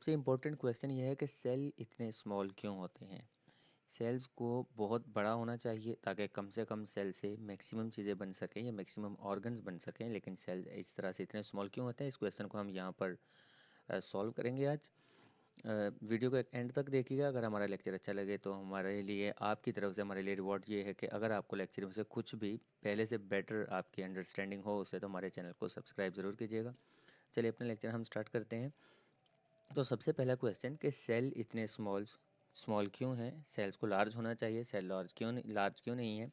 सबसे important question ये है कि सेल इतने स्मॉल क्यों होते हैं। सेल्स को बहुत बड़ा होना चाहिए ताकि कम से कम सेल से मैक्सिमम चीज़ें बन सकें या मैक्सिमम ऑर्गन्स बन सकें, लेकिन सेल इस तरह से इतने स्मॉल क्यों होते हैं, इस क्वेश्चन को हम यहाँ पर सॉल्व करेंगे आज। वीडियो को एक एंड तक देखिएगा। अगर हमारा लेक्चर अच्छा लगे तो हमारे लिए, आपकी तरफ से हमारे लिए रिवॉर्ड ये है कि अगर आपको लेक्चर में से कुछ भी पहले से बेटर आपकी अंडरस्टैंडिंग हो उससे, तो हमारे चैनल को सब्सक्राइब ज़रूर कीजिएगा। चलिए अपना लेक्चर हम स्टार्ट करते हैं। तो सबसे पहला क्वेश्चन कि सेल इतने स्मॉल स्मॉल क्यों हैं, सेल्स को लार्ज होना चाहिए, सेल लार्ज क्यों नहीं है।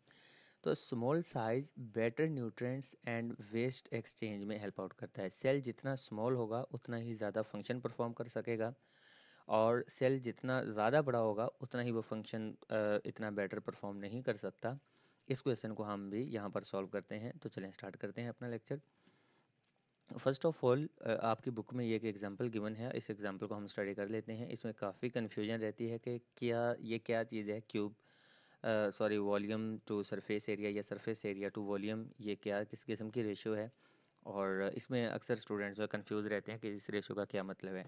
तो small size better nutrients and waste exchange में हेल्प आउट करता है। सेल जितना स्मॉल होगा उतना ही ज़्यादा फंक्शन परफॉर्म कर सकेगा, और सेल जितना ज़्यादा बड़ा होगा उतना ही वो फंक्शन इतना बेटर परफॉर्म नहीं कर सकता। इस क्वेश्चन को हम भी यहाँ पर सॉल्व करते हैं। तो चलें स्टार्ट करते हैं अपना लेक्चर। फर्स्ट ऑफ ऑल, आपकी बुक में ये एक एग्जांपल गिवन है, इस एग्जांपल को हम स्टडी कर लेते हैं। इसमें काफ़ी कन्फ्यूजन रहती है कि क्या चीज़ है cube, sorry volume to surface area या सरफेस एरिया टू वॉल्यूम, ये क्या किस किस्म की रेशो है। और इसमें अक्सर स्टूडेंट्स जो है कन्फ्यूज़ रहते हैं कि इस रेशो का क्या मतलब है।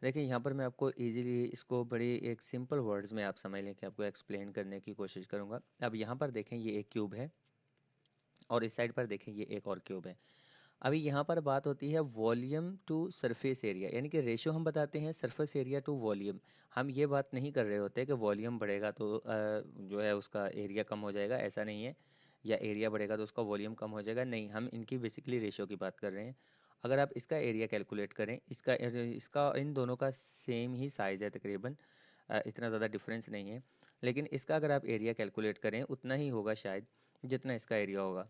देखिए यहाँ पर मैं आपको इजीली इसको बड़ी एक सिंपल वर्ड्स में आप समझ लें कि आपको एक्सप्लेन करने की कोशिश करूँगा। अब यहाँ पर देखें ये एक क्यूब है, और इस साइड पर देखें ये एक और क्यूब है। अभी यहाँ पर बात होती है वॉल्यूम टू सरफेस एरिया, यानी कि रेशो हम बताते हैं सरफेस एरिया टू वॉल्यूम। हम ये बात नहीं कर रहे होते कि वॉल्यूम बढ़ेगा तो जो है उसका एरिया कम हो जाएगा, ऐसा नहीं है। या एरिया बढ़ेगा तो उसका वॉल्यूम कम हो जाएगा, नहीं। हम इनकी बेसिकली रेशो की बात कर रहे हैं। अगर आप इसका एरिया कैलकुलेट करें, इसका इसका इन दोनों का सेम ही साइज़ है तकरीबन, इतना ज़्यादा डिफरेंस नहीं है। लेकिन इसका अगर आप एरिया कैलकुलेट करें उतना ही होगा शायद जितना इसका एरिया होगा,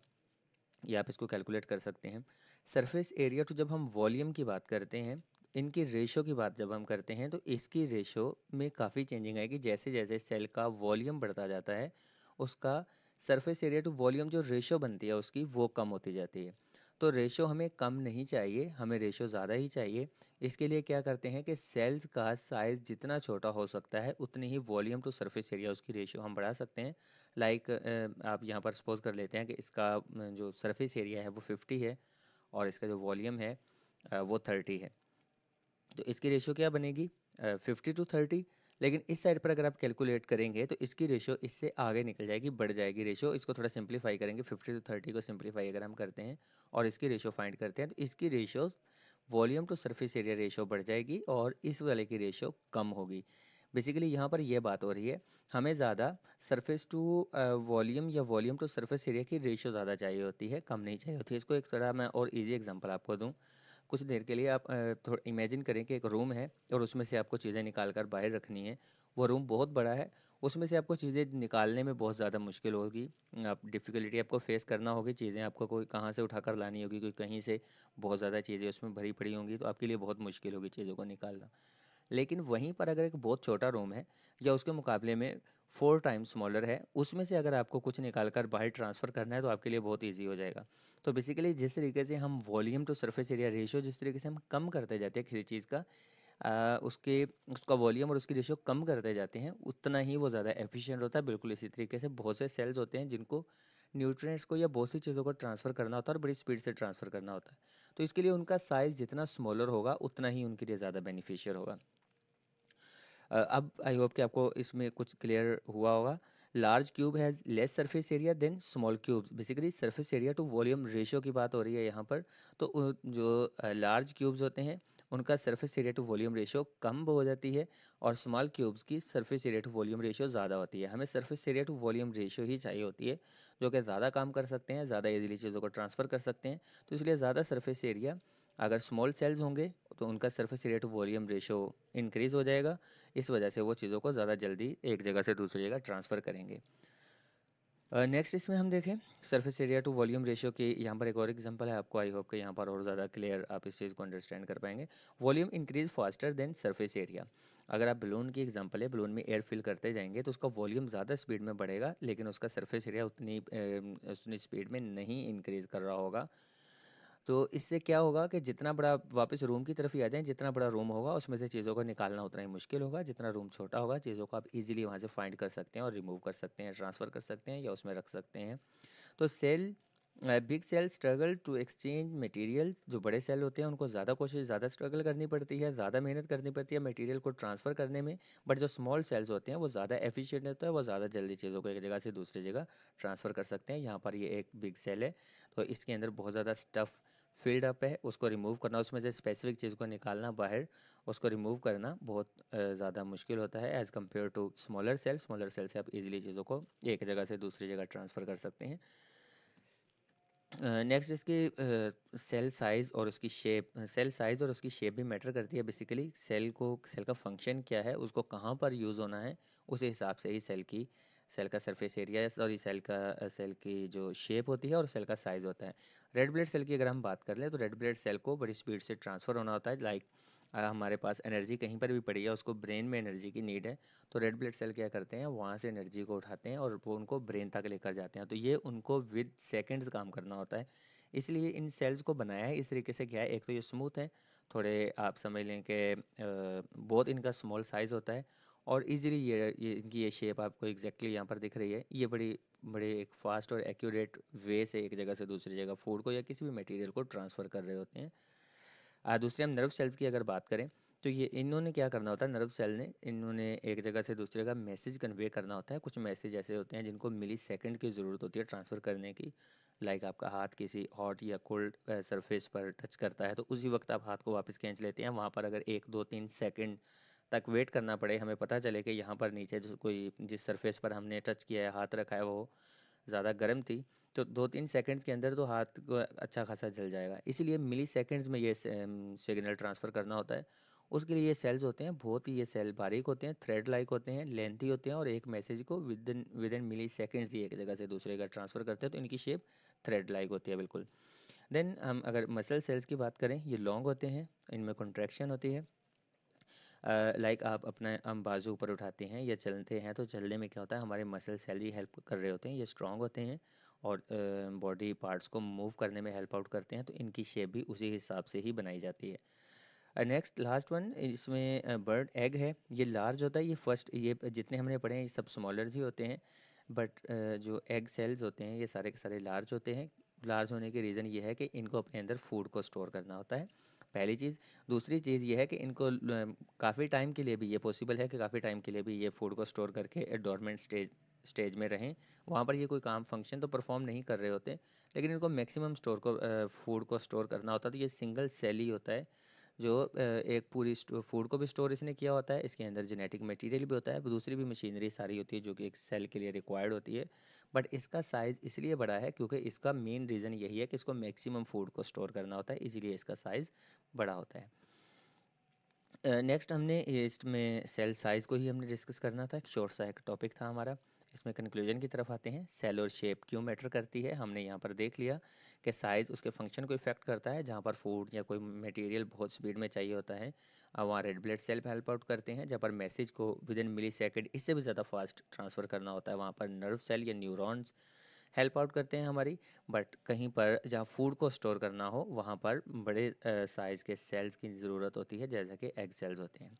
या आप इसको कैलकुलेट कर सकते हैं। सरफेस एरिया टू जब हम वॉल्यूम की बात करते हैं, इनकी रेशो की बात जब हम करते हैं, तो इसकी रेशो में काफ़ी चेंजिंग आएगी। जैसे जैसे सेल का वॉल्यूम बढ़ता जाता है, उसका सरफेस एरिया टू वॉल्यूम जो रेशो बनती है उसकी, वो कम होती जाती है। तो रेशो हमें कम नहीं चाहिए, हमें रेशो ज़्यादा ही चाहिए। इसके लिए क्या करते हैं कि सेल्स का साइज़ जितना छोटा हो सकता है उतनी ही वॉल्यूम टू सरफेस एरिया उसकी रेशो हम बढ़ा सकते हैं। लाइक आप यहाँ पर सपोज कर लेते हैं कि इसका जो सरफेस एरिया है वो 50 है, और इसका जो वॉल्यूम है वो 30 है। तो इसकी रेशो क्या बनेगी, 50 to 30। लेकिन इस साइड पर अगर आप कैलकुलेट करेंगे तो इसकी रेशो इससे आगे निकल जाएगी, बढ़ जाएगी रेशो। इसको थोड़ा सिंप्लीफाई करेंगे, 50 to 30 को सिंप्लीफाई अगर हम करते हैं और इसकी रेशो फाइंड करते हैं, तो इसकी ratio volume to surface area ratio बढ़ जाएगी और इस वाले की रेशो कम होगी। बेसिकली यहाँ पर यह बात हो रही है, हमें ज़्यादा सरफेस टू वॉल्यूम या वॉल्यूम टू सरफेस एरिया की रेशो ज़्यादा चाहिए होती है, कम नहीं चाहिए होती है। इसको एक थोड़ा मैं और इजी एग्जांपल आपको दूँ। कुछ देर के लिए आप थोड़ा इमेजिन करें कि एक रूम है और उसमें से आपको चीज़ें निकाल कर बाहर रखनी है। वो रूम बहुत बड़ा है, उसमें से आपको चीज़ें निकालने में बहुत ज़्यादा मुश्किल होगी। आप डिफ़िकल्टी आपको फेस करना होगी, चीज़ें आपको कोई कहाँ से उठाकर लानी होगी, कोई कहीं से बहुत ज़्यादा चीज़ें उसमें भरी पड़ी होंगी, तो आपके लिए बहुत मुश्किल होगी चीज़ों को निकालना। लेकिन वहीं पर अगर एक बहुत छोटा रूम है या उसके मुकाबले में 4 टाइम्स स्मॉलर है, उसमें से अगर आपको कुछ निकाल कर बाहर ट्रांसफ़र करना है तो आपके लिए बहुत ईजी हो जाएगा। तो बेसिकली जिस तरीके से हम volume to surface area ratio जिस तरीके से हम कम करते जाते हैं किसी चीज़ का, उसके उसका वॉल्यूम और उसकी रेशियो कम करते जाते हैं, उतना ही वो ज़्यादा एफिशिएंट होता है। बिल्कुल इसी तरीके से बहुत से सेल्स होते हैं जिनको न्यूट्रिएंट्स को या बहुत सी चीज़ों को ट्रांसफ़र करना होता है और बड़ी स्पीड से ट्रांसफ़र करना होता है। तो इसके लिए उनका साइज़ जितना स्मॉलर होगा उतना ही उनके लिए ज़्यादा बेनिफिशियल होगा। अब आई होप कि आपको इसमें कुछ क्लियर हुआ होगा। Large cube has less surface area than small cubes. Basically surface area to volume ratio की बात हो रही है यहाँ पर। तो जो लार्ज क्यूब्स होते हैं उनका surface area to volume ratio कम हो जाती है, और स्मॉल क्यूब्स की surface area to volume ratio ज़्यादा होती है। हमें surface area to volume ratio ही चाहिए होती है, जो कि ज़्यादा काम कर सकते हैं, ज़्यादा इजीली चीज़ों को ट्रांसफ़र कर सकते हैं। तो इसलिए ज़्यादा सरफेस एरिया, अगर स्मॉल सेल्स होंगे तो उनका surface area to volume ratio increase हो जाएगा। इस वजह से वो चीज़ों को ज़्यादा जल्दी एक जगह से दूसरी जगह ट्रांसफ़र करेंगे। नेक्स्ट इसमें हम देखें surface area to volume ratio की, यहाँ पर एक और एग्जांपल है आपको, आई होप कि यहाँ पर और ज़्यादा क्लियर आप इस चीज़ को अंडरस्टैंड कर पाएंगे। Volume increase faster than surface area. अगर आप बलून की एग्जांपल है, बलून में एयर फिल करते जाएंगे तो उसका वॉल्यूम ज़्यादा स्पीड में बढ़ेगा, लेकिन उसका सरफेस एरिया उतनी स्पीड में नहीं इंक्रीज़ कर रहा होगा। तो इससे क्या होगा कि जितना बड़ा, वापस रूम की तरफ ही आ जाएँ, जितना बड़ा रूम होगा उसमें से चीज़ों को निकालना उतना ही मुश्किल होगा। जितना रूम छोटा होगा चीज़ों को आप इजीली वहाँ से फाइंड कर सकते हैं और रिमूव कर सकते हैं, ट्रांसफ़र कर सकते हैं या उसमें रख सकते हैं। तो cell big cell struggle to exchange material. जो बड़े सेल होते हैं उनको ज़्यादा स्ट्रगल करनी पड़ती है, ज़्यादा मेहनत करनी पड़ती है मटेरियल को ट्रांसफ़र करने में। बट जो स्मॉल सेल्स होते हैं वो ज़्यादा एफिशिएंट होता है, वो ज़्यादा जल्दी चीज़ों को एक जगह से दूसरी जगह ट्रांसफ़र कर सकते हैं। यहाँ पर ये एक बिग सेल है, तो इसके अंदर बहुत ज़्यादा स्टफ़ फिल्ड अप है, उसको रिमूव करना, उसमें से स्पेसिफिक चीज़ को निकालना बाहर, उसको रिमूव करना बहुत ज़्यादा मुश्किल होता है as compare to smaller cell. Smaller cell से आप इजीली चीज़ों को एक जगह से दूसरी जगह ट्रांसफ़र कर सकते हैं। नेक्स्ट इसकी सेल साइज़ और उसकी शेप। सेल साइज़ और उसकी शेप भी मैटर करती है। बेसिकली सेल का फंक्शन क्या है, उसको कहाँ पर यूज़ होना है, उस हिसाब से ही सेल का सरफेस एरिया, सॉरी सेल की जो शेप होती है और सेल का साइज़ होता है। रेड ब्लड सेल की अगर हम बात कर लें तो रेड ब्लड सेल को बड़ी स्पीड से ट्रांसफ़र होना होता है। लाइक हमारे पास एनर्जी कहीं पर भी पड़ी है, उसको ब्रेन में एनर्जी की नीड है, तो रेड ब्लड सेल क्या करते हैं, वहाँ से एनर्जी को उठाते हैं और वो उनको ब्रेन तक लेकर जाते हैं। तो ये उनको विद सेकंड्स काम करना होता है। इसलिए इन सेल्स को बनाया है इस तरीके से। क्या है, एक तो ये स्मूथ है, थोड़े आप समझ लें कि बहुत इनका स्मॉल साइज़ होता है, और इजीली ये इनकी ये शेप आपको एग्जैक्टली यहाँ पर दिख रही है। ये बड़ी बड़े एक फास्ट और एक्यूरेट वे से एक जगह से दूसरी जगह फूड को या किसी भी मटेरियल को ट्रांसफ़र कर रहे होते हैं। दूसरे हम नर्व सेल्स की अगर बात करें तो ये इन्होंने क्या करना होता है, नर्व सेल ने इन्होंने एक जगह से दूसरी जगह मैसेज कन्वे करना होता है। कुछ मैसेज ऐसे होते हैं जिनको मिली सेकेंड की ज़रूरत होती है ट्रांसफ़र करने की। लाइक आपका हाथ किसी हॉट या कोल्ड सरफेस पर टच करता है तो उसी वक्त आप हाथ को वापस खींच लेते हैं। वहाँ पर अगर 1 2 3 सेकंड तक वेट करना पड़े, हमें पता चले कि यहाँ पर नीचे जो कोई जिस सरफेस पर हमने टच किया है, हाथ रखा है, वो ज़्यादा गर्म थी, तो 2 3 सेकंड्स के अंदर तो हाथ को अच्छा खासा जल जाएगा। इसीलिए मिली सेकंड्स में ये सिग्नल ट्रांसफ़र करना होता है। उसके लिए ये सेल्स होते हैं, बहुत ही ये सेल बारीक होते हैं, थ्रेड लाइक होते हैं, लेंथी होते हैं, और एक मैसेज को विद इन मिली सेकेंड्स ही एक जगह से दूसरे जगह ट्रांसफ़र करते हैं। तो इनकी शेप थ्रेड लाइक होती है बिल्कुल। देन हम अगर मसल सेल्स की बात करें, ये लॉन्ग होते हैं, इनमें कॉन्ट्रैक्शन होती है। लाइक आप अपना हम बाजू ऊपर उठाते हैं या चलते हैं, तो चलने में क्या होता है, हमारे मसल सेल ही हेल्प कर रहे होते हैं, ये स्ट्रांग होते हैं और बॉडी पार्ट्स को मूव करने में हेल्प आउट करते हैं। तो इनकी शेप भी उसी हिसाब से ही बनाई जाती है। नेक्स्ट लास्ट वन इसमें बर्ड एग है। ये लार्ज होता है, ये फर्स्ट, ये जितने हमने पढ़े हैं ये सब स्मॉलर्स ही होते हैं। बट जो एग सेल्स होते हैं ये सारे के सारे लार्ज होते हैं। लार्ज होने के रीज़न ये है कि इनको अपने अंदर फूड को स्टोर करना होता है, पहली चीज़। दूसरी चीज़ ये है कि इनको काफ़ी टाइम के लिए भी ये पॉसिबल है कि काफ़ी टाइम के लिए भी ये फूड को स्टोर करके डोरमेंट स्टेज में रहें। वहाँ पर ये कोई काम फंक्शन तो परफॉर्म नहीं कर रहे होते, लेकिन इनको मैक्सिमम फूड को स्टोर करना होता है। तो ये सिंगल सेल ही होता है जो एक पूरी फूड को भी स्टोर इसने किया होता है, इसके अंदर जेनेटिक मटेरियल भी होता है, दूसरी भी मशीनरी सारी होती है जो कि एक सेल के लिए रिक्वायर्ड होती है। बट इसका साइज़ इसलिए बड़ा है क्योंकि इसका मेन रीज़न यही है कि इसको मैक्सिमम फूड को स्टोर करना होता है, इसीलिए इसका साइज़ बड़ा होता है। नेक्स्ट हमने इसमें सेल साइज़ को ही हमने डिस्कस करना था, एक शॉर्ट सा एक टॉपिक था हमारा। इसमें कंक्लूजन की तरफ आते हैं। सेल और शेप क्यों मैटर करती है, हमने यहाँ पर देख लिया कि साइज़ उसके फंक्शन को इफेक्ट करता है। जहाँ पर फूड या कोई मटेरियल बहुत स्पीड में चाहिए होता है, वहाँ red blood cell help out करते हैं। जहाँ पर मैसेज को विद इन मिली सेकेंड इससे भी ज़्यादा फास्ट ट्रांसफ़र करना होता है, वहाँ पर नर्व सेल या न्यूरॉन्स हेल्प आउट करते हैं हमारी। बट कहीं पर जहाँ फूड को स्टोर करना हो वहाँ पर बड़े साइज़ के सेल्स की ज़रूरत होती है, जैसा कि एग सेल्स होते हैं।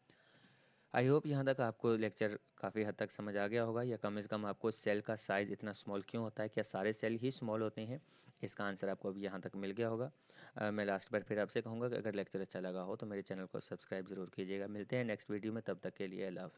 आई होप यहाँ तक आपको लेक्चर काफ़ी हद तक समझ आ गया होगा, या कम से कम आपको सेल का साइज़ इतना स्मॉल क्यों होता है, क्या सारे सेल ही स्मॉल होते हैं, इसका आंसर आपको अभी यहाँ तक मिल गया होगा। मैं लास्ट बार फिर आपसे कहूँगा कि अगर लेक्चर अच्छा लगा हो तो मेरे चैनल को सब्सक्राइब ज़रूर कीजिएगा। मिलते हैं नेक्स्ट वीडियो में, तब तक के लिए अल्लाह हाफ़िज़।